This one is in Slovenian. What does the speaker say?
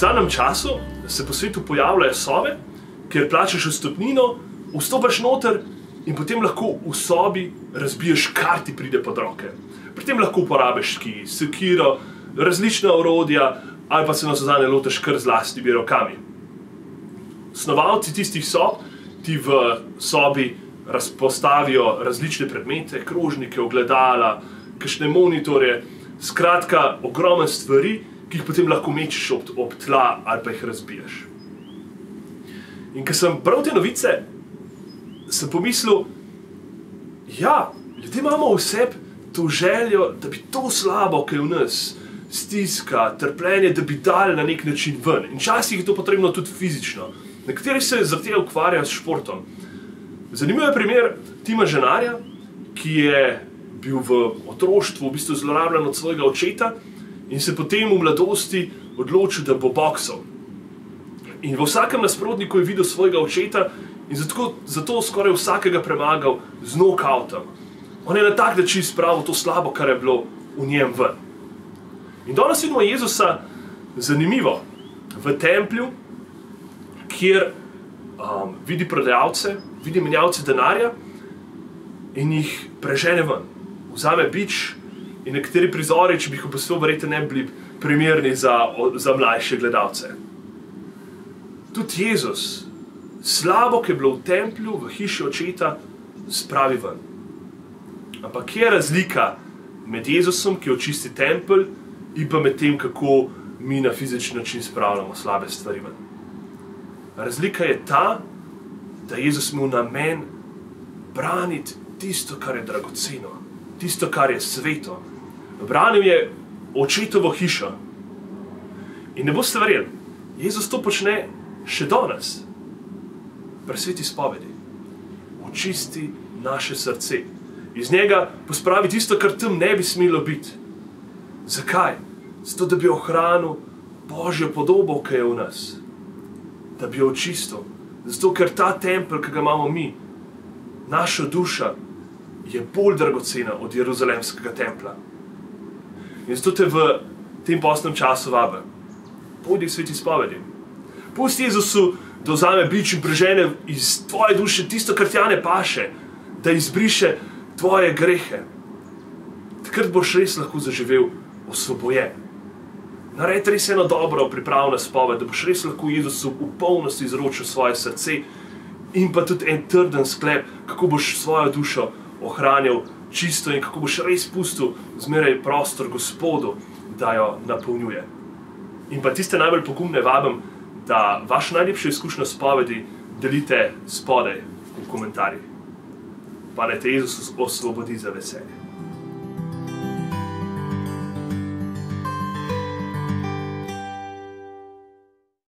zadnjem času se po svetu pojavljajo sobe, kjer plačaš vstopnino, vstopaš noter in potem lahko v sobi razbiješ, kar ti pride pod roke. Pri tem lahko uporabiš sekiro, različna orodja ali pa se navsezadnje lotiš kar z lastnimi rokami. Snovalci tistih sob ti v sobi postavijo različne predmete, krožnike, ogledala, kakšne monitorje, skratka ogromne stvari, ki jih potem lahko mečeš ob tla ali pa jih razbiješ. In ko sem bral te novice, sem pomislil, ja, ljudje imamo v sebi to željo, da bi to slabo, ki je v nas, stiska, trpljenje, da bi dali na nek način ven. In včasih je to potrebno tudi fizično. Nekateri se zaradi tega ukvarjajo s športom. Zanimiv je primer Tima Ženarja, ki je bil v otroštvu v bistvu zlorabljen od svojega očeta in se potem v mladosti odločil, da bo boksal. In v vsakem nasprotniku je videl svojega očeta in zato skoraj vsakega premagal z nokautom. On je na tak način spravil to slabo, kar je bilo v njem ven. In danes vidimo Jezusa zanimivo v templju, kjer vidi prodajalce, vidi menjalce denarja in jih prežene ven. Vzame bič in nekateri prizori, če bi jih opisal, verjetno ne bi bili primerni za mlajše gledalce. Tudi Jezus, slabo, ki je bilo v templju, v hiši očeta, spravi ven. Ampak kje je razlika med Jezusom, ki očisti tempelj, in pa med tem, kako mi na fizični način spravljamo slabe stvari ven? Razlika je ta, da je Jezus imel namen braniti tisto, kar je dragoceno, tisto, kar je sveto. Branil je očetovo hišo. In ne boste verjeli, Jezus to počne še danes, pri sveti spovedi. Očisti naše srce. Iz njega pospravi tisto, kar tam ne bi smelo biti. Zakaj? Zato, da bi ohranil Božjo podobo, ki je v nas. Da bi jo očistil. Zato, ker ta tempelj, ki ga imamo mi, naša duša, je bolj dragocena od jeruzalemskega templja. In zato te v tem postnem času vabim. Pojdi k sveti spovedi. Pusti Jezusu, da vzame bič in prežene iz tvoje duše tisto, kar tja ne paše, da izbriše tvoje grehe. Takrat boš res lahko zaživel osvobojen. Naredi res eno dobro pripravno spoved, da boš res lahko Jezusu v polnosti izročil svoje srce in pa tudi en trden sklep, kako boš svojo dušo ohranil čisto in kako boš res pustil zmeraj prostor Gospodu, da jo napolnjuje. In pa tiste najbolj pogumne vabim, da vašo najlepšo izkušnjo spovedi delite spodaj v komentarjih. Pa naj te Jezus osvobodi za veselje.